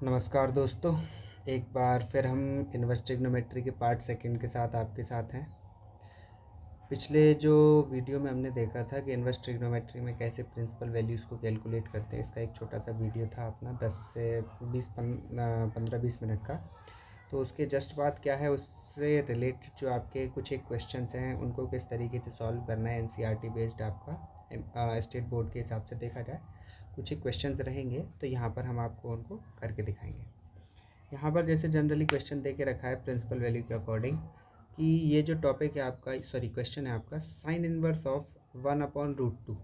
नमस्कार दोस्तों, एक बार फिर हम इन्वर्स ट्रिग्नोमेट्री के पार्ट सेकंड के साथ आपके साथ हैं। पिछले जो वीडियो में हमने देखा था कि इन्वर्स ट्रिग्नोमेट्री में कैसे प्रिंसिपल वैल्यूज़ को कैलकुलेट करते हैं, इसका एक छोटा सा वीडियो था अपना 10 से 15-20 मिनट का। तो उसके जस्ट बाद क्या है, उससे रिलेटेड जो आपके कुछ एक क्वेश्चंस हैं उनको किस तरीके से सॉल्व करना है, एनसीईआरटी बेस्ड आपका स्टेट बोर्ड के हिसाब से देखा जाए कुछ एक क्वेश्चंस रहेंगे, तो यहाँ पर हम आपको उनको करके दिखाएंगे। यहाँ पर जैसे जनरली क्वेश्चन दे के रखा है प्रिंसिपल वैल्यू के अकॉर्डिंग कि ये जो टॉपिक है आपका, सॉरी क्वेश्चन है आपका, साइन इनवर्स ऑफ 1/√2।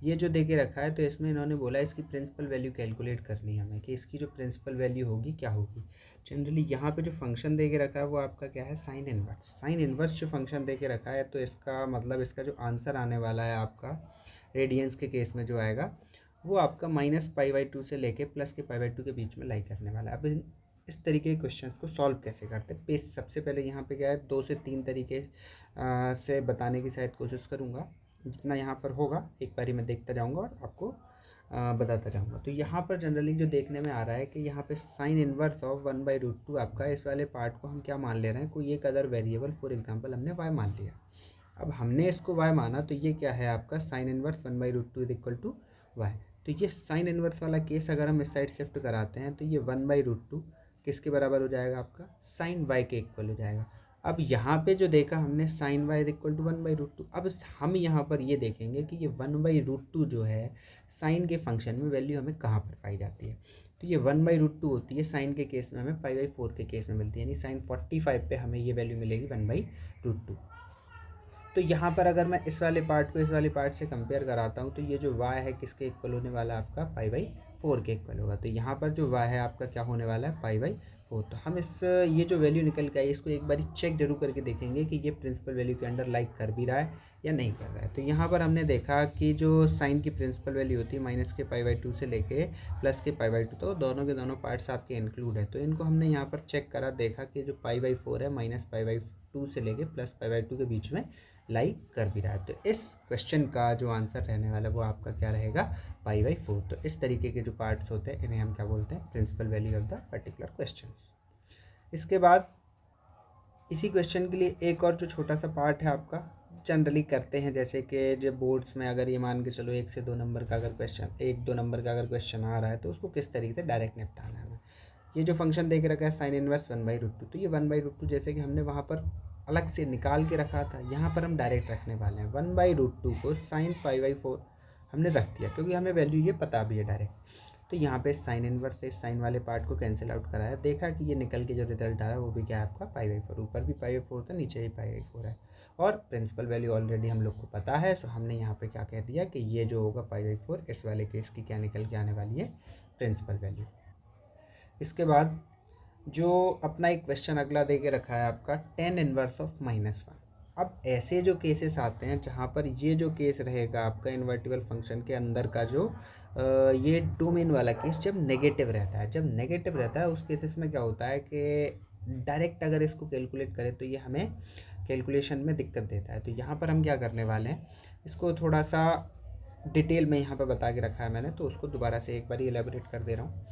ये जो दे के रखा है तो इसमें इन्होंने बोला इसकी प्रिंसिपल वैल्यू कैलकुलेट करनी है हमें कि इसकी जो प्रिंसिपल वैल्यू होगी क्या होगी। जनरली यहाँ पे जो फंक्शन दे के रखा है वो आपका क्या है, साइन इनवर्स। साइन इनवर्स जो फंक्शन दे के रखा है तो इसका मतलब इसका जो आंसर आने वाला है आपका रेडियंस के केस में जो आएगा वो आपका -π/2 से लेके +π/2 के बीच में लाई करने वाला है। अब इस तरीके के क्वेश्चंस को सॉल्व कैसे करते हैं, पेस सबसे पहले यहाँ पे क्या है 2 से 3 तरीके से बताने की शायद कोशिश करूँगा। जितना यहाँ पर होगा एक बारी मैं देखता जाऊँगा और आपको बताता जाऊँगा। तो यहाँ पर जनरली जो देखने में आ रहा है कि यहाँ पे साइन इनवर्स ऑफ 1/√2 आपका, इस वाले पार्ट को हम क्या मान ले रहे हैं, कोई एक अदर वेरिएबल, फॉर एग्जाम्पल हमने y मान लिया। अब हमने इसको y माना तो ये क्या है आपका sine inverse 1/√2 is equal to y. तो ये साइन इनवर्स वाला केस अगर हम इस साइड शिफ्ट कराते हैं तो ये 1/√2 किसके बराबर हो जाएगा, आपका साइन वाई के इक्वल हो जाएगा। अब यहाँ पे जो देखा हमने sine y is equal to 1/√2, अब हम यहाँ पर ये देखेंगे कि ये 1/√2 जो है साइन के फंक्शन में वैल्यू हमें कहाँ पर पाई जाती है। तो ये 1/√2 होती है साइन के केस में, हमें π/4 के केस में मिलती है, यानी साइन 45 पे हमें ये वैल्यू मिलेगी 1/√2। तो यहाँ पर अगर मैं इस वाले पार्ट को इस वाले पार्ट से कंपेयर कराता हूँ तो ये जो y है किसके इक्वल होने वाला है, आपका π/4 के इक्वल होगा। तो यहाँ पर जो y है आपका क्या होने वाला है, π/4। तो हम ये जो वैल्यू निकल के आई इसको एक बार चेक जरूर करके देखेंगे कि ये प्रिंसिपल वैल्यू के अंडर लाइक कर भी रहा है या नहीं कर रहा है। तो यहाँ पर हमने देखा कि जो साइन की प्रिंसिपल वैल्यू होती है -π/2 से लेके +π/2, तो दोनों के दोनों पार्ट्स आपके इंक्लूड है। तो इनको हमने यहाँ पर चेक करा, देखा कि जो π/4 है -π/2 से लेके +π/2 के बीच में लाई कर भी रहा है। तो इस क्वेश्चन का जो आंसर रहने वाला है वो आपका क्या रहेगा, π/4। तो इस तरीके के जो पार्ट्स होते हैं इन्हें हम क्या बोलते हैं, principal value of the particular question. इसके बाद इसी क्वेश्चन के लिए एक और जो छोटा सा पार्ट है आपका जनरली करते हैं, जैसे कि जो बोर्ड्स में अगर ये मान के चलो 1 से 2 नंबर का अगर क्वेश्चन, 1-2 नंबर का अगर क्वेश्चन आ रहा है तो उसको किस तरीके से डायरेक्ट निपटाना है हमें। ये जो फंक्शन देख रखा है साइन इनवर्स 1/√2, तो ये 1/√2 जैसे कि हमने वहाँ पर अलग से निकाल के रखा था, यहाँ पर हम डायरेक्ट रखने वाले हैं। 1/√2 को साइन π/4 हमने रख दिया क्योंकि हमें वैल्यू ये पता भी है डायरेक्ट। तो यहाँ पे साइन इनवर्स से साइन वाले पार्ट को कैंसिल आउट कराया, देखा कि ये निकल के जो रिजल्ट आ रहा है वो भी क्या है आपका π/4। ऊपर भी π/4 था, नीचे भी π/4 है और प्रिंसिपल वैल्यू ऑलरेडी हम लोग को पता है। सो हमने यहाँ पे क्या कह दिया कि ये जो होगा π/4, इस वाले केस की क्या निकल के आने वाली है, प्रिंसिपल वैल्यू। इसके बाद जो अपना एक क्वेश्चन अगला दे के रखा है आपका tan इनवर्स ऑफ -1। अब ऐसे जो केसेस आते हैं जहाँ पर ये जो केस रहेगा आपका इन्वर्टिबल फंक्शन के अंदर का जो ये डोमेन वाला केस जब नेगेटिव रहता है, जब नेगेटिव रहता है उस केसेस में क्या होता है कि डायरेक्ट अगर इसको कैलकुलेट करें तो ये हमें कैलकुलेशन में दिक्कत देता है। तो यहाँ पर हम क्या करने वाले हैं, इसको थोड़ा सा डिटेल में यहाँ पर बता के रखा है मैंने, तो उसको दोबारा से एक बार एलेबोरेट कर दे रहा हूँ।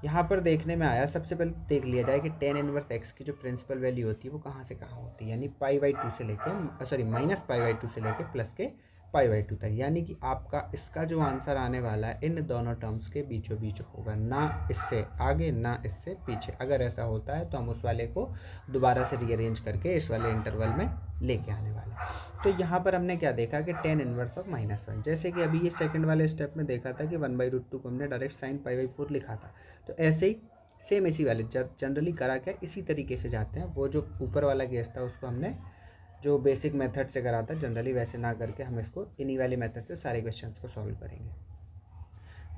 यहाँ पर देखने में आया, सबसे पहले देख लिया जाए कि tan इनवर्स x की जो प्रिंसिपल वैल्यू होती है वो कहाँ से कहाँ होती है, यानी π/2 से लेके -π/2 से लेके प्लस के π/2 तक। यानी कि आपका इसका जो आंसर आने वाला है इन दोनों टर्म्स के बीचों बीच होगा, ना इससे आगे ना इससे पीछे। अगर ऐसा होता है तो हम उस वाले को दोबारा से रीअरेंज करके इस वाले इंटरवल में लेके आने वाले हैं। तो यहाँ पर हमने क्या देखा कि tan इनवर्स ऑफ -1, जैसे कि अभी ये सेकंड वाले स्टेप में देखा था कि 1/√2 को हमने डायरेक्ट साइन π/4 लिखा था। तो ऐसे ही सेम इसी वाले जनरली करा क्या इसी तरीके से जाते हैं। वो जो ऊपर वाला केस था उसको हमने जो बेसिक मेथड से करा था, जनरली वैसे ना करके हम इसको इन्हीं वाले मेथड से सारे क्वेश्चंस को सॉल्व करेंगे।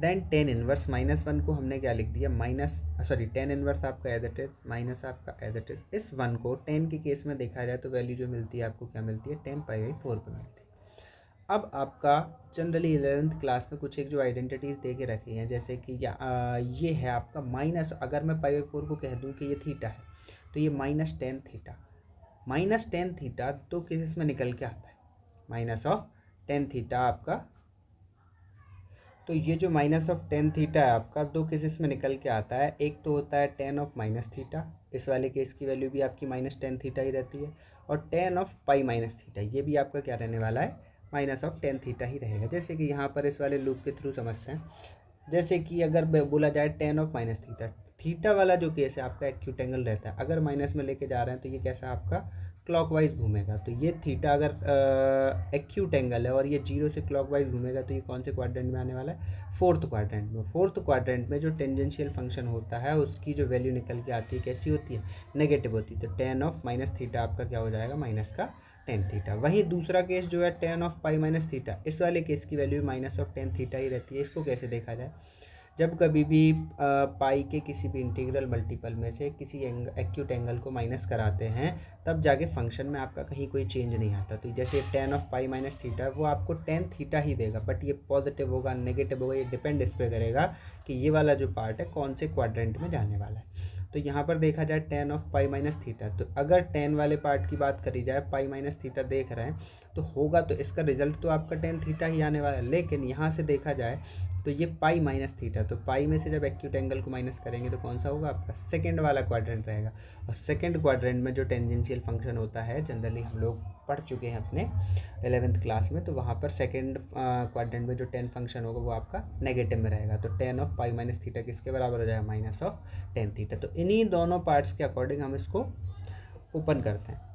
देन tan इनवर्स -1 को हमने क्या लिख दिया, tan इनवर्स आपका एज इट इज माइनस आपका एज इट इज। इस 1 को tan के केस में देखा जाए तो वैल्यू जो मिलती है आपको क्या मिलती है, tan π/4 पे मिलती है। अब आपका जनरली 11th क्लास में कुछ एक जो आइडेंटिटीज़ दे के रखी हैं, जैसे कि ये है आपका माइनस, अगर मैं π/4 को कह दूं कि ये थीटा है तो ये -tan थीटा। -tan थीटा दो केसेस में निकल के आता है, -tan थीटा आपका तो ये जो माइनस ऑफ टेन थीटा है आपका दो केसेस में निकल के आता है। एक तो होता है टेन ऑफ माइनस थीटा, इस वाले केस की वैल्यू भी आपकी माइनस टेन थीटा ही रहती है, और ten of pi minus theta ये भी आपका क्या रहने वाला है, माइनस ऑफ टेन थीटा ही रहेगा। जैसे कि यहाँ पर इस वाले लूप के थ्रू समझते हैं। जैसे कि अगर बोला जाए ten of minus theta, theta वाला जो केस है आपका एक्यूट एंगल रहता है, अगर माइनस में लेके जा रहे हैं तो ये कैसा आपका क्लॉकवाइज घूमेगा। तो ये थीटा अगर एक्यूट एंगल है और ये जीरो से क्लॉकवाइज घूमेगा तो ये कौन से क्वाड्रेंट में आने वाला है, फोर्थ क्वाड्रेंट में। फोर्थ क्वाड्रेंट में जो टेंजेंशियल फंक्शन होता है उसकी जो वैल्यू निकल के आती है कैसी होती है, नेगेटिव होती है। तो टेन ऑफ माइनस थीटा आपका क्या हो जाएगा, माइनस का टेन थीटा। वहीं दूसरा केस जो है tan of pi minus theta, इस वाले केस की value minus of tan theta ही रहती है। इसको कैसे देखा जाए, जब कभी भी पाई के किसी भी इंटीग्रल मल्टीपल में से किसी एक्यूट एंगल को माइनस कराते हैं तब जाके फंक्शन में आपका कहीं कोई चेंज नहीं आता। तो जैसे ten of pi minus theta वो आपको टेन थीटा ही देगा, बट ये पॉजिटिव होगा नेगेटिव होगा, ये डिपेंड इस पर करेगा कि ये वाला जो पार्ट है कौन से क्वाड्रेंट में जाने वाला है। तो यहाँ पर देखा जाए ten of pi minus theta, तो अगर टेन वाले पार्ट की बात करी जाए, पाई माइनस थीटा देख रहे हैं तो होगा तो इसका रिजल्ट तो आपका टेन थीटा ही आने वाला है। लेकिन यहाँ से देखा जाए तो ये पाई माइनस थीटा, तो पाई में से जब एक्यूट एंगल को माइनस करेंगे तो कौन सा होगा आपका, सेकंड वाला क्वाड्रेंट रहेगा। और सेकंड क्वाड्रेंट में जो टेंजेंशियल फंक्शन होता है जनरली हम लोग पढ़ चुके हैं अपने 11th क्लास में, तो वहाँ पर सेकंड क्वाड्रेंट में जो टेन फंक्शन होगा वो आपका नेगेटिव में रहेगा। तो ten of pi minus theta किसके बराबर हो जाएगा, माइनस ऑफ टेन थीटा। तो इन्हीं दोनों पार्ट्स के अकॉर्डिंग हम इसको ओपन करते हैं।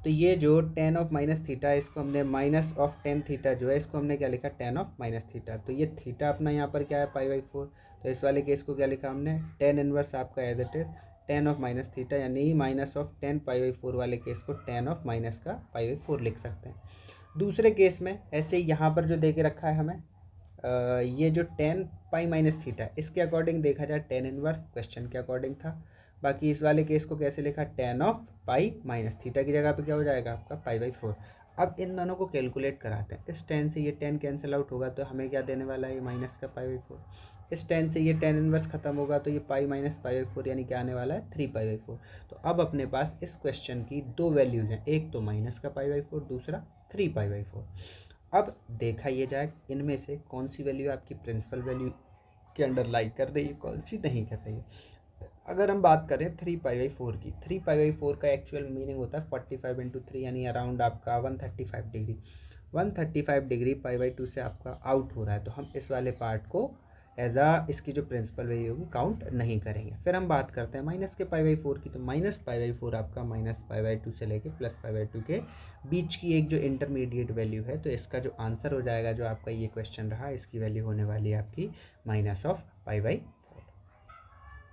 तो ये जो टेन ऑफ माइनस थीटा है इसको हमने माइनस ऑफ टेन थीटा जो है इसको हमने क्या लिखा, टेन ऑफ माइनस थीटा। तो ये थीटा अपना यहाँ पर क्या है, पाई बाई फोर। तो इस वाले केस को क्या लिखा हमने, टेन इनवर्स आपका as it is tan of minus theta, यानी minus of tan pi by four वाले केस को टेन ऑफ माइनस का पाई बाई फोर लिख सकते हैं। दूसरे केस में ऐसे ही यहाँ पर जो दे के रखा है हमें ये जो टेन पाई माइनस थीटा इसके अकॉर्डिंग देखा जाए टेन इनवर्स क्वेश्चन के अकॉर्डिंग था। बाकी इस वाले केस को कैसे लिखा, ten of pi minus theta की जगह पे क्या हो जाएगा आपका पाई बाई फोर। अब इन दोनों को कैलकुलेट कराते हैं। इस टेन से ये टेन कैंसिल आउट होगा तो हमें क्या देने वाला है, ये माइनस का पाई बाई फोर। इस टेन से ये टेन इनवर्स खत्म होगा तो ये pi minus pi by four, यानी क्या आने वाला है, थ्री पाई बाई फोर। तो अब अपने पास इस क्वेश्चन की दो वैल्यूज हैं, एक तो माइनस का पाई बाई फोर, दूसरा थ्री पाई बाई फोर। अब देखा ये जाए इनमें से कौन सी वैल्यू आपकी प्रिंसिपल वैल्यू के अंडर लाई कर रही है, कौन सी नहीं कर रही है। अगर हम बात करें थ्री पाई बाई फोर की, थ्री पाई बाई फोर का एक्चुअल मीनिंग होता है 45 इंटू थ्री, यानी अराउंड आपका 135 degree. 135 degree pi by two से आपका आउट हो रहा है, तो हम इस वाले पार्ट को एज इसकी जो प्रिंसिपल वैल्यू होगी काउंट नहीं करेंगे। फिर हम बात करते हैं माइनस के पाई बाई फोर की, तो माइनस पाई बाई फोर आपका माइनस पाई बाई टू से लेके प्लस पाई बाई टू के बीच की एक जो इंटरमीडिएट वैल्यू है। तो इसका जो आंसर हो जाएगा, जो आपका ये क्वेश्चन रहा, इसकी वैल्यू होने वाली है आपकी minus of pi by.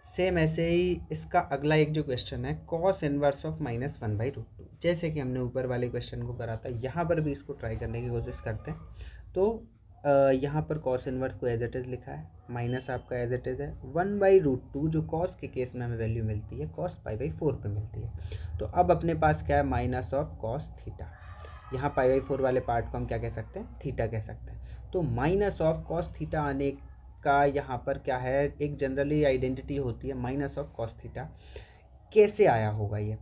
Same ऐसे ही इसका अगला एक जो क्वेश्चन है, cos inverse of minus one by root two, जैसे कि हमने ऊपर वाले क्वेश्चन को करा था, यहाँ पर भी इसको ट्राई करने की कोशिश करते हैं। तो यहाँ पर कॉस इनवर्स को एज इट इज़ लिखा है, माइनस आपका एज इट इज़ है वन बाई रूट टू, जो कॉस के केस में हमें वैल्यू मिलती है कॉस पाई बाई फोर पे मिलती है। तो अब अपने पास क्या है, माइनस ऑफ कॉस थीटा। यहाँ पाई बाई फोर वाले पार्ट को हम क्या कह सकते हैं, थीटा कह सकते हैं। तो माइनस ऑफ कॉस थीटा आने का यहाँ पर क्या है, एक जनरली आइडेंटिटी होती है माइनस ऑफ कॉस थीटा। कैसे आया होगा ये,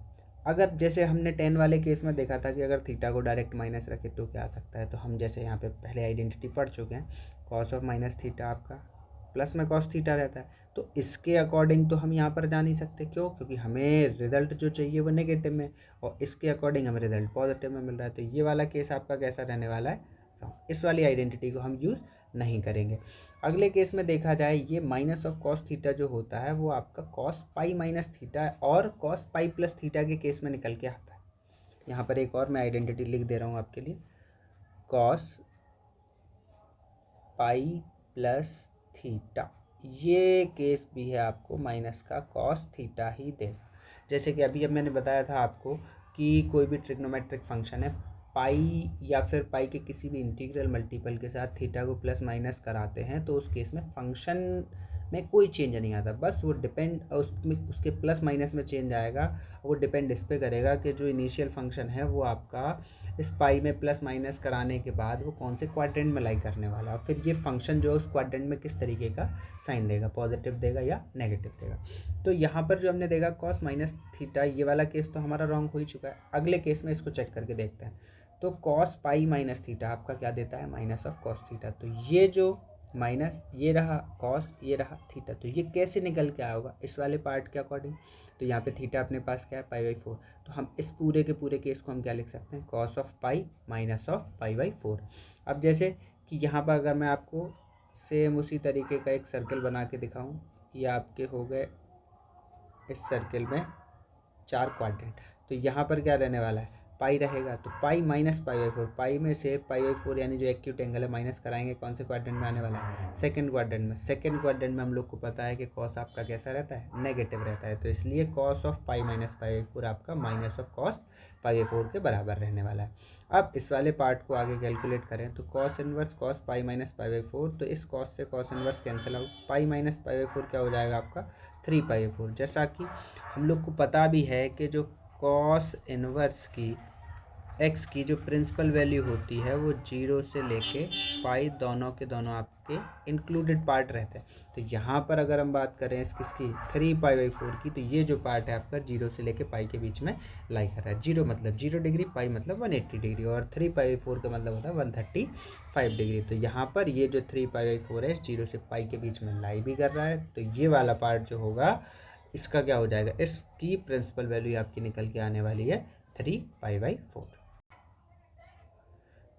अगर जैसे हमने टेन वाले केस में देखा था कि अगर थीटा को डायरेक्ट माइनस रखे तो क्या आ सकता है, तो हम जैसे यहाँ पे पहले आइडेंटिटी पढ़ चुके हैं, कॉस ऑफ माइनस थीटा आपका प्लस में कॉस थीटा रहता है। तो इसके अकॉर्डिंग तो हम यहाँ पर जा नहीं सकते, क्यों, क्योंकि हमें रिजल्ट जो चाहिए वो नेगेटिव में, और इसके अकॉर्डिंग हमें रिजल्ट पॉजिटिव में मिल रहा है। तो ये वाला केस आपका कैसा रहने वाला है, इस वाली आइडेंटिटी को हम यूज़ नहीं करेंगे। अगले केस में देखा जाए, ये माइनस ऑफ कॉस थीटा जो होता है वो आपका कॉस पाई माइनस थीटा और कॉस पाई प्लस थीटा के केस में निकल के आता है। यहाँ पर एक और मैं आइडेंटिटी लिख दे रहा हूँ आपके लिए, कॉस पाई प्लस थीटा, ये केस भी है आपको माइनस का कॉस थीटा ही देगा। जैसे कि अभी अब मैंने बताया था आपको कि कोई भी ट्रिग्नोमेट्रिक फंक्शन है, पाई या फिर पाई के किसी भी इंटीग्रल मल्टीपल के साथ थीटा को प्लस माइनस कराते हैं तो उस केस में फंक्शन में कोई चेंज नहीं आता, बस वो डिपेंड उसमें उसके प्लस माइनस में चेंज आएगा। वो डिपेंड इस पे करेगा कि जो इनिशियल फंक्शन है वो आपका इस पाई में प्लस माइनस कराने के बाद वो कौन से क्वाड्रेंट में लाई करने वाला है, फिर ये फंक्शन जो है उस क्वाड्रेंट में किस तरीके का साइन देगा, पॉजिटिव देगा या नेगेटिव देगा। तो यहाँ पर जो हमने देखा कॉस माइनस थीटा, ये वाला केस तो हमारा रॉन्ग हो ही चुका है। अगले केस में इसको चेक करके देखते हैं। तो कॉस पाई माइनस थीटा आपका क्या देता है, माइनस ऑफ कॉस थीटा। तो ये जो माइनस ये रहा कॉस, ये रहा थीटा। तो ये कैसे निकल के आया होगा इस वाले पार्ट के अकॉर्डिंग? तो यहाँ पे थीटा अपने पास क्या है, π/4। तो हम इस पूरे के पूरे केस को हम क्या लिख सकते हैं, cos of pi minus of π/4। अब जैसे कि यहाँ पर अगर मैं आपको सेम उसी तरीके का एक सर्कल बना के दिखाऊँ, ये आपके हो गए इस सर्कल में 4 क्वाड्रेंट। तो यहाँ पर क्या रहने वाला है, पाई रहेगा। तो पाई माइनस π/4, पाई में से π/4 यानी जो एक्यूट एंगल है माइनस कराएंगे, कौन से क्वाड्रेंट में आने वाला है, सेकंड क्वाड्रेंट में। सेकंड क्वाड्रेंट में हम लोग को पता है कि कॉस आपका कैसा रहता है, नेगेटिव रहता है। तो इसलिए कॉस ऑफ पाई माइनस π/4 आपका माइनस ऑफ कॉस π/4 के बराबर रहने वाला है। अब इस वाले पार्ट को आगे कैलकुलेट करें तो cos inverse cos pi minus π/4, तो इस कॉस से cos inverse cancel out, pi minus π/4 क्या हो जाएगा आपका 3π/4। जैसा कि हम लोग को पता भी है कि जो कॉस इनवर्स की एक्स की जो प्रिंसिपल वैल्यू होती है वो 0 से लेके पाई दोनों के दोनों आपके इंक्लूडेड पार्ट रहते हैं। तो यहाँ पर अगर हम बात करें इस किसकी 3π/4 की, तो ये जो पार्ट है आपका 0 से लेके पाई के बीच में लाई कर रहा है। 0 मतलब 0 डिग्री, पाई मतलब 180 डिग्री, और 3π/4 का मतलब होता है 135 डिग्री। तो यहाँ पर ये जो 3π/4 है 0 से पाई के बीच में लाई भी कर रहा है। तो ये वाला पार्ट जो होगा इसका क्या हो जाएगा, इसकी प्रिंसिपल वैल्यू आपकी निकल के आने वाली है 3π/4।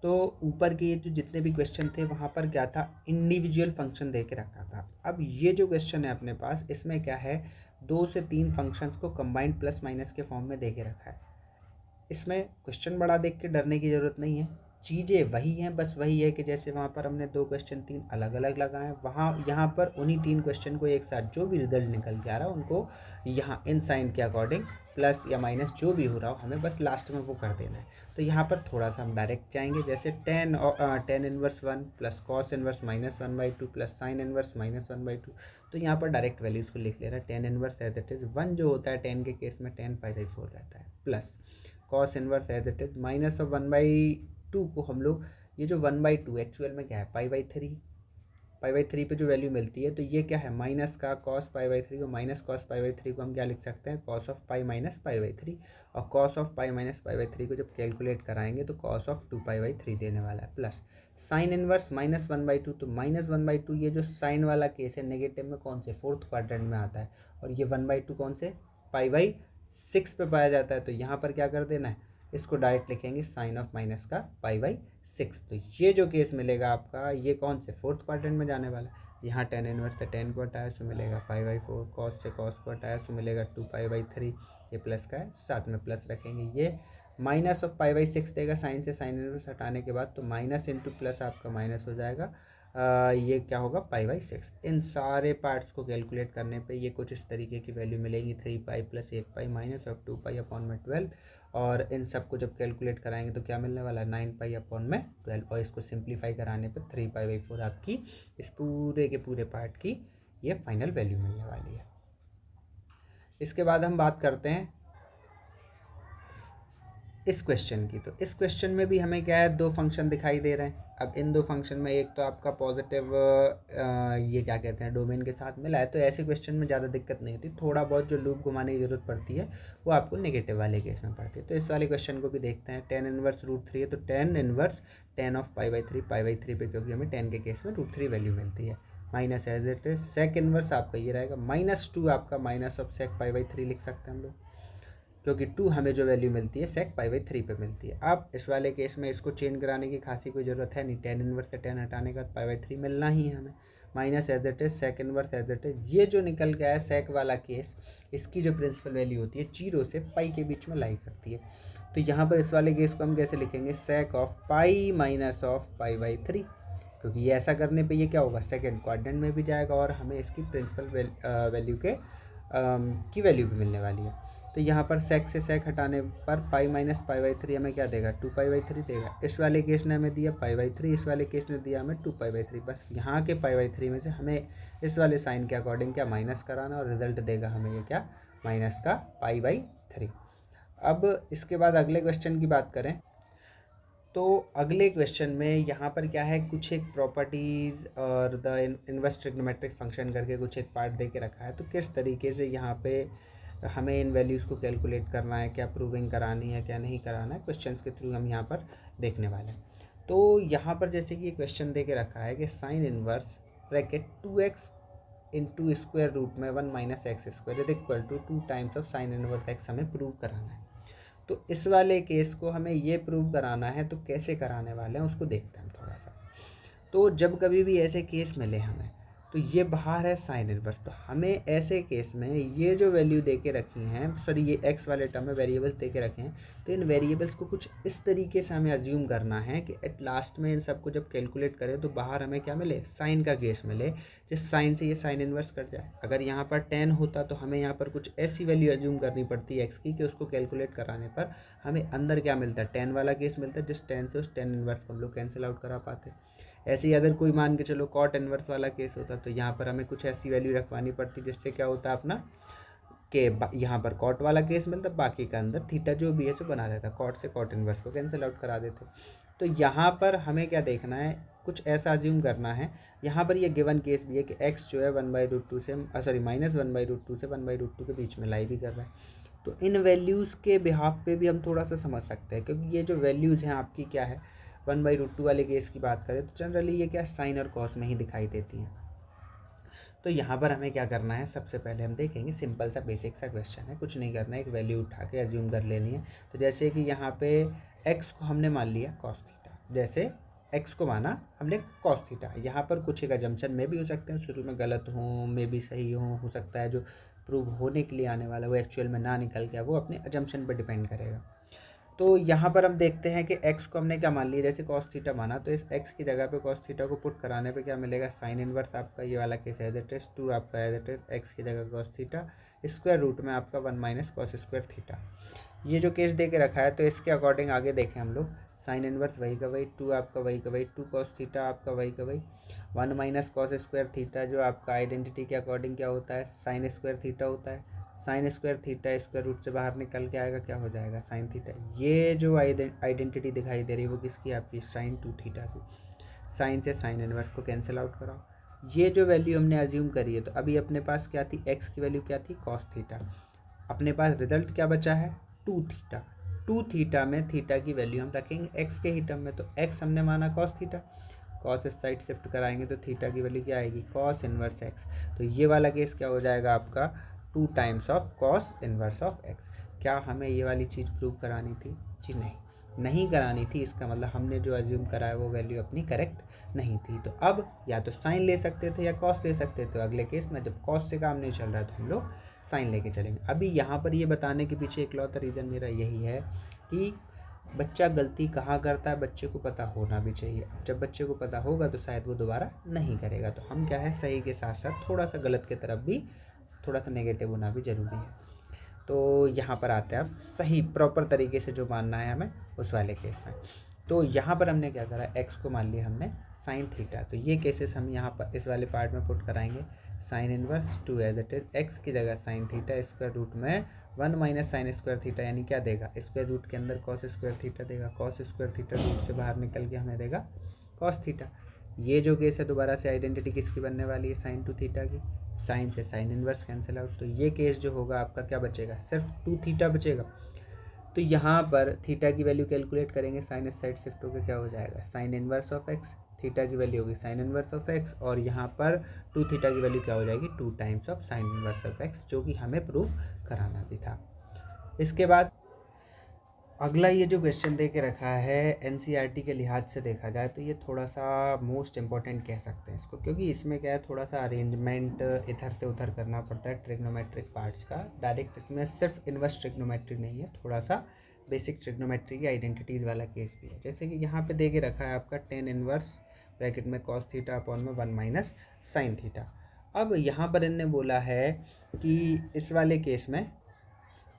तो ऊपर के ये जो जितने भी क्वेश्चन थे वहाँ पर क्या था, इंडिविजुअल फंक्शन दे के रखा था। अब ये जो क्वेश्चन है अपने पास, इसमें क्या है, 2 से 3 फंक्शंस को कंबाइंड प्लस माइनस के फॉर्म में दे के रखा है। इसमें क्वेश्चन बड़ा देख के डरने की ज़रूरत नहीं है, चीज़ें वही हैं, बस वही है कि जैसे वहाँ पर हमने 2 क्वेश्चन 3 अलग अलग लगाए, वहाँ यहाँ पर उन्हीं 3 क्वेश्चन को एक साथ जो भी रिजल्ट निकल के आ रहा है उनको यहाँ इन साइन के अकॉर्डिंग प्लस या माइनस जो भी हो रहा हो हमें बस लास्ट में वो कर देना है। तो यहाँ पर थोड़ा सा हम डायरेक्ट जाएंगे, जैसे tan inverse 1 plus cos inverse -1/2 plus sine inverse -1/2। तो यहाँ पर डायरेक्ट वैल्यूज़ को लिख ले रहा है। Tan inverse as it is 1 जो होता है टेन के केस में 10π/4 रहता है, plus cos inverse as it is minus of 1/2 को हम लोग, ये जो 1/2 एक्चुअल में क्या है, π/3 पे जो वैल्यू मिलती है, तो ये क्या है, माइनस का कॉस π/3 को, माइनस कॉस π/3 को हम क्या लिख सकते हैं, कॉस ऑफ पाई माइनस π/3। और कॉस ऑफ पाई माइनस π/3 को जब कैलकुलेट कराएंगे तो कॉस ऑफ 2π/3 देने वाला है, प्लस साइन इनवर्स -1/2। तो -1/2 ये जो साइन वाला केस है नेगेटिव में कौन से, फोर्थ क्वाड्रेंट में आता है, और ये 1/2 कौन से, π/6 पे पाया जाता है। तो यहाँ पर क्या कर देना है, इसको डायरेक्ट लिखेंगे साइन ऑफ माइनस का π/6। तो ये जो केस मिलेगा आपका, ये कौन से, फोर्थ क्वाड्रेंट में जाने वाला है। यहाँ टेन इनवर्स से 10 को हटाया सो मिलेगा π/4, कॉस से कॉस को हटाया सो मिलेगा 2π/3, ये प्लस का है साथ में प्लस रखेंगे, ये माइनस ऑफ π/6 देगा साइन से, साइन इनवर्स हटाने के बाद तो माइनस इंटू प्लस आपका माइनस हो जाएगा, ये क्या होगा π/6। इन सारे पार्ट्स को कैलकुलेट करने पे ये कुछ इस तरीके की वैल्यू मिलेगी, 3π + 8π माइनस ऑफ 2π/12। और इन सब को जब कैलकुलेट कराएंगे तो क्या मिलने वाला है, 9π/12। और इसको सिंप्लीफाई कराने पर 3π/4 आपकी इस पूरे के पूरे पार्ट की ये फाइनल वैल्यू मिलने वाली है। इसके बाद हम बात करते हैं इस क्वेश्चन की। तो इस क्वेश्चन में भी हमें क्या है, 2 फंक्शन दिखाई दे रहे हैं। अब इन 2 फंक्शन में एक तो आपका पॉजिटिव ये क्या कहते हैं डोमेन के साथ मिला है, तो ऐसे क्वेश्चन में ज़्यादा दिक्कत नहीं होती, थोड़ा बहुत जो लूप घुमाने की ज़रूरत पड़ती है वो आपको नेगेटिव वाले केस में पड़ती है। तो इस वाले क्वेश्चन को भी देखते हैं। टेन इनवर्स √3 है, तो टेन इनवर्स 10 ऑफ π/3 पे, क्योंकि हमें 10 के केस में √3 वैल्यू मिलती है, minus as it is. Sec inverse आपका ये रहेगा -2 आपका माइनस ऑफ सेक π/3 लिख सकते हैं हम लोग, क्योंकि 2 हमें जो वैल्यू मिलती है सेक π/3 पे मिलती है। अब इस वाले केस में इसको चेंज कराने की खासी कोई ज़रूरत है नहीं, टेन इनवर्स से 10 हटाने का π/3 मिलना ही है हमें, minus as it is sec inverse as it is. ये जो निकल गया है सेक वाला केस, इसकी जो प्रिंसिपल वैल्यू होती है 0 से पाई के बीच में लाई करती है। तो यहाँ पर इस वाले केस को हम कैसे लिखेंगे, sec of pi minus of π/3, क्योंकि ये ऐसा करने पर ये क्या होगा, सेकेंड क्वाड्रेंट में भी जाएगा और हमें इसकी प्रिंसिपल वैल्यू की वैल्यू भी मिलने वाली है। तो यहाँ पर सेक से सेक हटाने पर पाई माइनस π/3 हमें क्या देगा, 2π/3 देगा। इस वाले केस ने हमें दिया π/3, इस वाले केस ने दिया हमें 2π/3। बस यहाँ के π/3 में से हमें इस वाले साइन के अकॉर्डिंग क्या माइनस कराना, और रिजल्ट देगा हमें ये क्या, माइनस का π/3। अब इसके बाद अगले क्वेश्चन की बात करें तो अगले क्वेश्चन में यहाँ पर क्या है, कुछ एक प्रॉपर्टीज़ और द इनवर्स ट्रिग्नोमेट्रिक फंक्शन करके कुछ एक पार्ट दे के रखा है। तो किस तरीके से यहाँ पे हमें इन वैल्यूज़ को कैलकुलेट करना है, क्या प्रूविंग करानी है क्या नहीं कराना है, क्वेश्चंस के थ्रू हम यहाँ पर देखने वाले हैं। तो यहाँ पर जैसे कि ये क्वेश्चन दे के रखा है कि sine inverse bracket 2x into square root में 1 minus x square is equal to 2 times of sine inverse x हमें प्रूव कराना है। तो इस वाले केस को हमें ये प्रूव कराना है, तो कैसे कराने वाले हैं उसको देखते हैं हम थोड़ा सा। तो जब कभी भी ऐसे केस मिले हमें, तो ये बाहर है साइन इनवर्स, तो हमें ऐसे केस में ये जो वैल्यू दे के रखी हैं, सॉरी ये एक्स वाले टर्म में वेरिएबल्स दे के रखे हैं, तो इन वेरिएबल्स को कुछ इस तरीके से हमें अज्यूम करना है कि एट लास्ट में इन सबको जब कैलकुलेट करें तो बाहर हमें क्या मिले, साइन का केस मिले, जिस साइन से ये साइन इनवर्स कट जाए। अगर यहाँ पर 10 होता तो हमें यहाँ पर कुछ ऐसी वैल्यू अज्यूम करनी पड़ती है एक्स की कि उसको कैलकुलेट कराने पर हमें अंदर क्या मिलता है, 10 वाला केस मिलता है, जिस 10 से उस 10 इनवर्स को हम लोग कैंसिल आउट करा पाते। ऐसे ही अगर कोई मान के चलो कॉट इनवर्स वाला केस होता तो यहाँ पर हमें कुछ ऐसी वैल्यू रखवानी पड़ती जिससे क्या होता अपना कि यहाँ पर कॉट वाला केस मिलता, बाकी का अंदर थीटा जो भी है सो बना रहता, कॉट से कॉट इनवर्स को कैंसिल आउट करा देते। तो यहाँ पर हमें क्या देखना है, कुछ ऐसा अज्यूम करना है। यहाँ पर ये गिवन केस भी है कि एक्स जो है 1/√2 से सॉरी -1/√2 से 1/√2 के बीच में लाई भी कर रहा है। तो इन वैल्यूज़ के बिहाफ पे भी हम थोड़ा सा समझ सकते हैं, क्योंकि ये जो वैल्यूज़ हैं आपकी क्या है, 1/√2 वाले केस की बात करें तो जनरली ये क्या साइन और कॉस में ही दिखाई देती हैं। तो यहाँ पर हमें क्या करना है, सबसे पहले हम देखेंगे, सिंपल सा बेसिक सा क्वेश्चन है, कुछ नहीं करना है, एक वैल्यू उठा के अज्यूम कर लेनी है। तो जैसे कि यहाँ पे एक्स को हमने मान लिया कॉस थीटा, जैसे एक्स को माना हमने कॉस थीटा। यहाँ पर कुछ एक अजम्पशन में भी हो सकते हैं, शुरू में गलत हों, में भी सही हो सकता है जो प्रूव होने के लिए आने वाला वो एक्चुअल में ना निकल गया, वो अपने अजम्पशन पर डिपेंड करेगा। तो यहाँ पर हम देखते हैं कि x को हमने क्या मान लिया, जैसे cos थीटा माना, तो इस x की जगह पे cos थीटा को पुट कराने पे क्या मिलेगा, साइन इनवर्स आपका ये वाला केस एज इट इज 2 आपका एज इट इज x की जगह cos थीटा स्क्वायर रूट में आपका 1 माइनस कॉस स्क्वायर थीटा। ये जो केस दे के रखा है तो इसके अकॉर्डिंग आगे देखें हम लोग, साइन इनवर्स वही का वही, 2 आपका वही का वही, 2 cos थीटा आपका वही का वही, 1 माइनस कॉस स्क्वायर थीटा जो आपका आइडेंटिटी के अकॉर्डिंग क्या होता है, साइन स्क्वायर थीटा होता है। Sine square theta square root से बाहर निकल के आएगा, क्या हो जाएगा, साइन थीटा। ये जो आइडेंटिटी दिखाई दे रही है वो किसकी, आपकी साइन 2 थीटा की। साइन से साइन इनवर्स को कैंसिल आउट कराओ। ये जो वैल्यू हमने अज्यूम करी है, तो अभी अपने पास क्या थी, एक्स की वैल्यू क्या थी, कॉस थीटा। अपने पास रिजल्ट क्या बचा है, 2 थीटा। 2 थीटा में थीटा की वैल्यू हम रखेंगे एक्स के ही टर्म में, तो एक्स हमने माना कॉस थीटा, कॉस इस साइड शिफ्ट कराएंगे तो थीटा की वैल्यू क्या आएगी, कॉस इनवर्स एक्स। तो ये वाला केस क्या हो जाएगा आपका, 2 times of cos inverse of x. क्या हमें ये वाली चीज़ प्रूव करानी थी, जी नहीं करानी थी। इसका मतलब हमने जो अज्यूम करा है वो वैल्यू अपनी करेक्ट नहीं थी। तो अब या तो साइन ले सकते थे या कॉस ले सकते थे। तो अगले केस में जब कॉस से काम नहीं चल रहा तो हम लोग साइन लेके चलेंगे। अभी यहाँ पर ये बताने के पीछे इकलौता रीज़न मेरा यही है कि बच्चा गलती कहाँ करता है, बच्चे को पता होना भी चाहिए। जब बच्चे को पता होगा तो शायद वो दोबारा नहीं करेगा। तो हम क्या है, सही के साथ साथ थोड़ा सा गलत की तरफ भी थोड़ा सा नेगेटिव होना भी ज़रूरी है। तो यहाँ पर आते हैं अब सही प्रॉपर तरीके से जो मानना है हमें उस वाले केस में। तो यहाँ पर हमने क्या करा, एक्स को मान लिया हमने साइन थीटा। तो ये केसेस हम यहाँ पर इस वाले पार्ट में पुट कराएंगे, sine inverse 2 as it is x की जगह साइन थीटा स्क्वायर रूट में 1 माइनस साइन स्क्वायर थीटा, यानी क्या देगा, स्क्वायर रूट के अंदर कॉस स्क्वायर थीटा देगा। कॉस स्क्वायर थीटा रूट से बाहर निकल के हमें देगा कॉस थीटा। ये जो केस है दोबारा से आइडेंटिटी किसकी बनने वाली है, साइन 2 थीटा की। साइन से साइन इनवर्स कैंसिल आउट, तो ये केस जो होगा आपका क्या बचेगा, सिर्फ 2 थीटा बचेगा। तो यहाँ पर थीटा की वैल्यू कैलकुलेट करेंगे, साइन इस साइड शिफ्ट होकर क्या हो जाएगा, sine inverse of x. Theta की वैल्यू होगी साइन इनवर्स ऑफ एक्स, और यहाँ पर 2 थीटा की वैल्यू क्या हो जाएगी, 2 times of sine inverse of x, जो कि हमें प्रूफ कराना भी था। इसके बाद अगला ये जो क्वेश्चन दे के रखा है एनसीईआरटी के लिहाज से देखा जाए तो ये थोड़ा सा मोस्ट इम्पॉर्टेंट कह सकते हैं इसको, क्योंकि इसमें क्या है, थोड़ा सा अरेंजमेंट इधर से उधर करना पड़ता है ट्रिग्नोमेट्रिक पार्ट्स का। डायरेक्ट इसमें सिर्फ इनवर्स ट्रिग्नोमेट्री नहीं है, थोड़ा सा बेसिक ट्रिग्नोमेट्री की आइडेंटिटीज़ वाला केस भी है। जैसे कि यहाँ पे दे के रखा है आपका टेन इनवर्स ब्रैकेट में कॉस थीटा अपॉन में 1 माइनस साइन थीटा। अब यहाँ पर इनने बोला है कि इस वाले केस में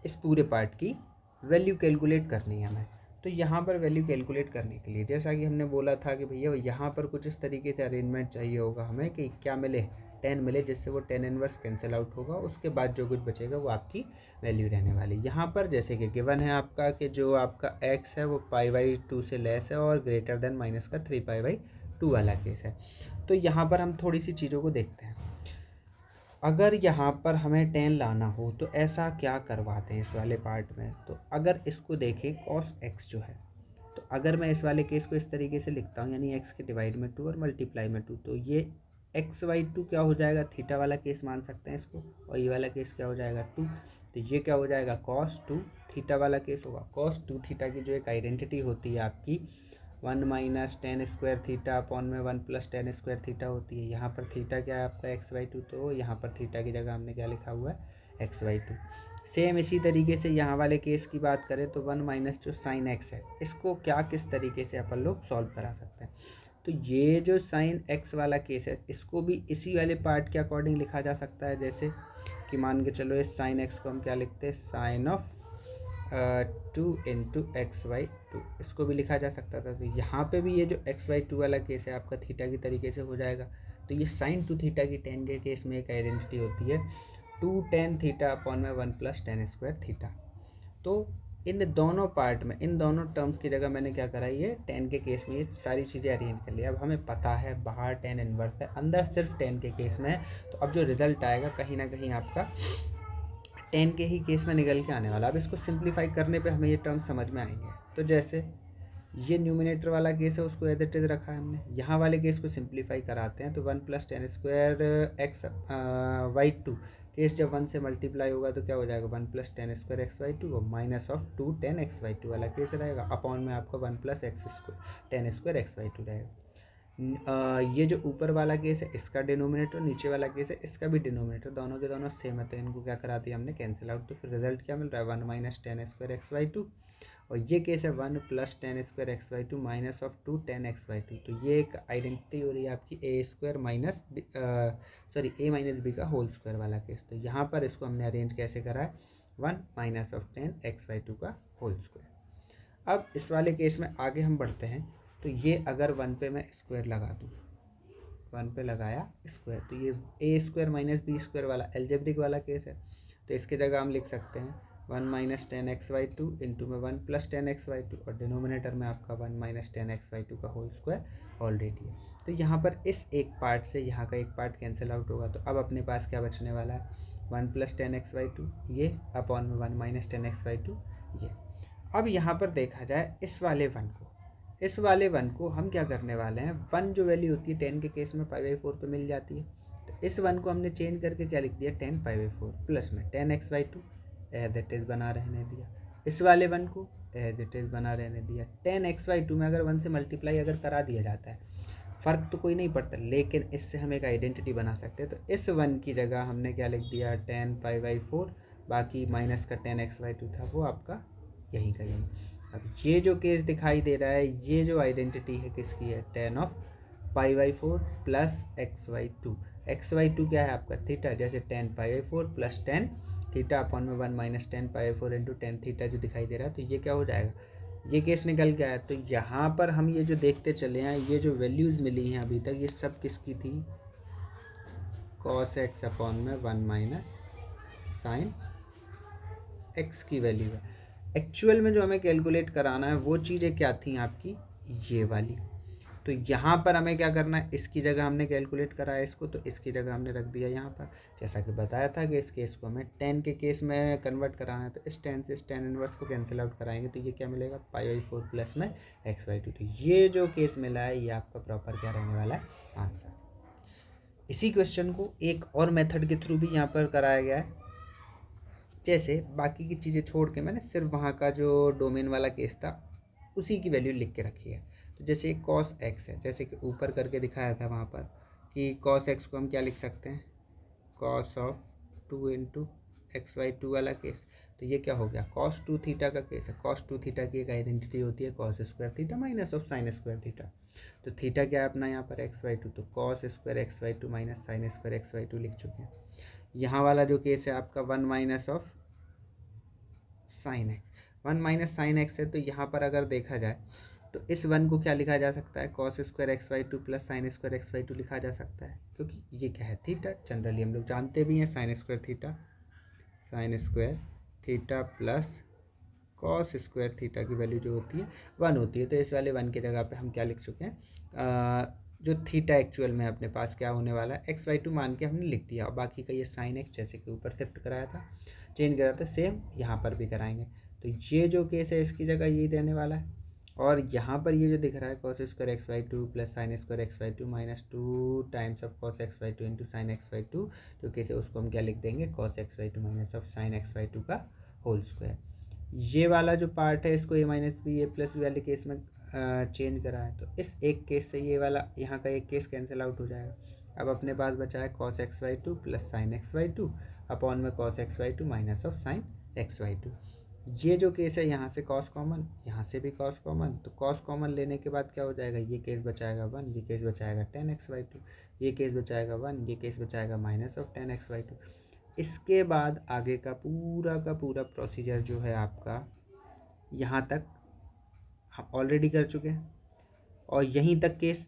इस पूरे पार्ट की वैल्यू कैलकुलेट करनी है हमें। तो यहाँ पर वैल्यू कैलकुलेट करने के लिए जैसा कि हमने बोला था कि भैया यहाँ पर कुछ इस तरीके से अरेंजमेंट चाहिए होगा हमें कि क्या मिले, 10 मिले, जिससे वो 10 इनवर्स कैंसिल आउट होगा, उसके बाद जो कुछ बचेगा वो आपकी वैल्यू रहने वाली। यहाँ पर जैसे कि गिवन है आपका कि जो आपका x है वो π/2 से लेस है और ग्रेटर देन माइनस का 3π/2 वाला केस है। तो यहाँ पर हम थोड़ी सी चीज़ों को देखते हैं। अगर यहाँ पर हमें 10 लाना हो तो ऐसा क्या करवाते हैं इस वाले पार्ट में। तो अगर इसको देखें cos x जो है, तो अगर मैं इस वाले केस को इस तरीके से लिखता हूँ, यानी x के डिवाइड में 2 और मल्टीप्लाई में 2, तो ये xy2 क्या हो जाएगा, थीटा वाला केस मान सकते हैं इसको, और ये वाला केस क्या हो जाएगा 2, तो ये क्या हो जाएगा cos 2 थीटा वाला केस होगा। cos 2 थीटा की जो एक आइडेंटिटी होती है आपकी 1 minus tan square theta upon में 1 प्लस टेन स्क्वायर थीटा होती है। यहाँ पर थीटा क्या है आपका xy2, तो यहाँ पर थीटा की जगह हमने क्या लिखा हुआ है xy2। सेम इसी तरीके से यहाँ वाले केस की बात करें तो 1 माइनस जो साइन एक्स है, इसको क्या किस तरीके से अपन लोग सॉल्व करा सकते हैं। तो ये जो साइन एक्स वाला केस है, इसको भी इसी वाले पार्ट के अकॉर्डिंग लिखा जा सकता है। जैसे कि मान के चलो इस साइन एक्स को हम क्या लिखते हैं, साइन ऑफ 2 इंटू xy2, इसको भी लिखा जा सकता था। तो यहाँ पे भी ये जो xy2 वाला केस है आपका थीटा की तरीके से हो जाएगा। तो ये साइन 2 थीटा की टेन के केस में एक आइडेंटिटी होती है 2 टेन थीटा अपॉन में 1 प्लस टेन स्क्वायर थीटा। तो इन दोनों पार्ट में, इन दोनों टर्म्स की जगह मैंने क्या करा, ये टेन के केस में ये सारी चीज़ें अरेंज कर लिया। अब हमें पता है बाहर टेन इन्वर्स है, अंदर सिर्फ टेन के केस में है। तो अब जो रिजल्ट आएगा कहीं ना कहीं आपका टेन के ही केस में निकल के आने वाला। अब इसको सिंप्लीफाई करने पे हमें ये टर्म समझ में आएंगे। तो जैसे ये न्यूमिनेटर वाला केस है उसको एज इट इज रखा है हमने, यहाँ वाले केस को सिंप्लीफाई कराते हैं तो 1 plus tan square x Y two case जब 1 से मल्टीप्लाई होगा तो क्या हो जाएगा 1 plus tan square x Y two, और minus of 2 tan x Y two वाला केस रहेगा, अपॉन में आपका 1 plus x square tan square x Y two रहेगा। ये जो ऊपर वाला केस है इसका डिनोमिनेटर, नीचे वाला केस है इसका भी डिनोमिनेटर, दोनों के दोनों सेम है। तो इनको क्या करा दिया हमने, कैंसिल आउट। तो फिर रिजल्ट क्या मिल रहा है 1 minus tan square x Y two, और ये केस है 1 plus tan square x Y two minus of 2 tan x Y two. तो ये एक आइडेंटिटी हो रही है आपकी a square minus a minus b का होल स्क्वायर वाला केस। तो यहाँ पर इसको हमने अरेंज कैसे करा है 1 minus of tan x Y two का होल स्क्वायर। अब इस वाले केस में आगे हम बढ़ते हैं। तो ये अगर 1 पे मैं स्क्वायर लगा दूँ, 1 पे लगाया स्क्वायर, तो ये a square minus b square वाला एल्जेब्रिक वाला केस है। तो इसकी जगह हम लिख सकते हैं 1 minus tan x Y two into में 1 plus tan x Y two, और डिनोमिनेटर में आपका 1 minus tan x Y two का होल स्क्वायर ऑलरेडी है। तो यहाँ पर इस एक पार्ट से यहाँ का एक पार्ट कैंसिल आउट होगा। तो अब अपने पास क्या बचने वाला है 1 plus tan x Y two ये, अपॉन में 1 minus tan x Y two ये। अब यहाँ पर देखा जाए इस वाले वन को हम क्या करने वाले हैं, 1 जो वैल्यू होती है 10 के केस में पाई बाई 4 पे मिल जाती है। तो इस 1 को हमने चेंज करके क्या लिख दिया 10 पाई बाई 4 प्लस में 10 x by two as it is बना रहने दिया। इस वाले 1 को एज इट इज़ बना रहने दिया। 10 एक्स बाई टू में अगर 1 से मल्टीप्लाई अगर करा दिया जाता है, फ़र्क तो कोई नहीं पड़ता, लेकिन इससे हम एक आइडेंटिटी बना सकते हैं। तो इस 1 की जगह हमने क्या लिख दिया 10 पाई बाई 4, बाकी माइनस का 10 एक्स बाई टू था वो आपका यहीं का यहीं। अब ये जो केस दिखाई दे रहा है, ये जो आइडेंटिटी है किसकी है, 10 of pi by 4 plus x Y two. X Y two क्या है आपका थीटा, जैसे 10 pi by 4 plus 10 theta upon में 1 minus 10 pi by 4 into 10 theta जो दिखाई दे रहा है। तो ये क्या हो जाएगा, ये केस निकल गया है। तो यहाँ पर हम ये जो देखते चले हैं, ये जो वैल्यूज़ मिली हैं अभी तक, ये सब किसकी थी, कॉस एक्स अपॉन में 1 माइनस साइन एक्स की वैल्यू है। एक्चुअल में जो हमें कैलकुलेट कराना है वो चीज़ें क्या थी आपकी, ये वाली। तो यहाँ पर हमें क्या करना है, इसकी जगह हमने कैलकुलेट कराया इसको, तो इसकी जगह हमने रख दिया यहाँ पर। जैसा कि बताया था कि इस केस को हमें 10 के केस में कन्वर्ट कराना है, तो इस 10 से इस 10 इनवर्स को कैंसिल आउट कराएंगे तो ये क्या मिलेगा पाई बाई 4 प्लस में एक्स बाई टू। तो ये जो केस मिला है ये आपका प्रॉपर क्या रहने वाला है आंसर। इसी क्वेश्चन को एक और मेथड के थ्रू भी यहाँ पर कराया गया है। जैसे बाकी की चीज़ें छोड़ के मैंने सिर्फ वहाँ का जो डोमेन वाला केस था उसी की वैल्यू लिख के रखी है। तो जैसे एक कॉस एक्स है, जैसे कि ऊपर करके दिखाया था वहाँ पर कि कॉस एक्स को हम क्या लिख सकते हैं, cos of 2 into x Y two वाला केस। तो ये क्या हो गया कॉस 2 थीटा का केस है। कॉस 2 थीटा की एक आइडेंटिटी होती है cos square theta minus of sine square theta. तो थीटा क्या है अपना यहाँ पर एक्स वाई टू, तो cos square x Y two minus sine square x Y two लिख चुके हैं। यहाँ वाला जो केस है आपका 1 minus of sine x, 1 minus sine x है। तो यहाँ पर अगर देखा जाए तो इस 1 को क्या लिखा जा सकता है, cos square x Y two plus sine square x Y two लिखा जा सकता है, क्योंकि ये क्या है थीटा, जनरली हम लोग जानते भी हैं sign square theta plus cos square theta की वैल्यू जो होती है 1 होती है। तो इस वाले 1 की जगह पे हम क्या लिख चुके हैं, जो थीटा एक्चुअल में अपने पास क्या होने वाला है एक्स वाई टू मान के हमने लिख दिया, और बाकी का ये साइन एक्स जैसे कि ऊपर शिफ्ट कराया था चेंज करा था, सेम यहाँ पर भी कराएंगे। तो ये जो केस है इसकी जगह यही रहने वाला है। और यहाँ पर ये जो दिख रहा है cos square x by two plus sine square x by two minus two times of cos x by two into sine x by to, तो कैसे उसको हम क्या लिख देंगे, cos x by two minus of sine x by to का whole square. ये वाला जो पार्ट है इसको ए माइनस बी ए प्लस बी वाले केस में चेंज करा है, तो इस एक केस से ये वाला यहाँ का एक केस कैंसिल आउट हो जाएगा। अब अपने पास बचा है cos x by two plus sine x by two upon में cos x by two minus of sine x by two. ये जो केस है यहाँ से कॉस कॉमन, यहाँ से भी कॉस कॉमन, तो कॉस कॉमन लेने के बाद क्या हो जाएगा, ये केस बचाएगा 1, ये केस बचाएगा टेन एक्स बाई टू, ये केस बचाएगा 1, ये केस बचाएगा minus of tan x by to. इसके बाद आगे का पूरा प्रोसीजर जो है आपका यहाँ तक हम ऑलरेडी कर चुके हैं, और यहीं तक केस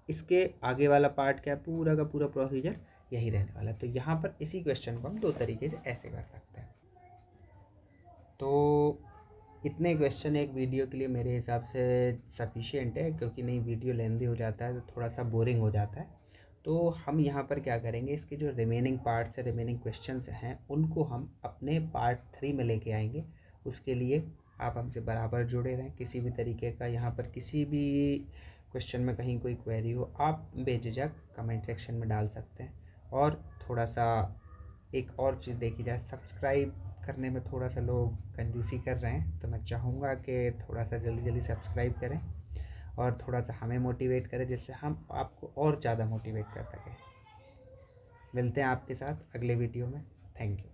इसके आगे वाला पार्ट क्या है, पूरा का पूरा प्रोसीजर यही रहने वाला है। तो यहाँ पर इसी क्वेश्चन को हम दो तरीके से ऐसे कर सकते हैं। तो इतने क्वेश्चन एक वीडियो के लिए मेरे हिसाब से सफिशिएंट है, क्योंकि नहीं वीडियो लेंदी हो जाता है तो थोड़ा सा बोरिंग हो जाता है। तो हम यहाँ पर क्या करेंगे, इसके जो रिमेनिंग पार्ट्स है, रिमेनिंग क्वेश्चंस हैं, उनको हम अपने पार्ट 3 में लेके आएंगे। उसके लिए आप हमसे बराबर जुड़े रहें। किसी भी तरीके का यहाँ पर किसी भी क्वेश्चन में कहीं कोई क्वेरी हो, आप बेझिझक कमेंट सेक्शन में डाल सकते हैं। और थोड़ा सा एक और चीज़ देखी जाए, सब्सक्राइब करने में थोड़ा सा लोग कंजूसी कर रहे हैं, तो मैं चाहूँगा कि थोड़ा सा जल्दी जल्दी सब्सक्राइब करें और थोड़ा सा हमें मोटिवेट करें, जिससे हम आपको और ज़्यादा मोटिवेट कर सकें। मिलते हैं आपके साथ अगले वीडियो में। Thank you.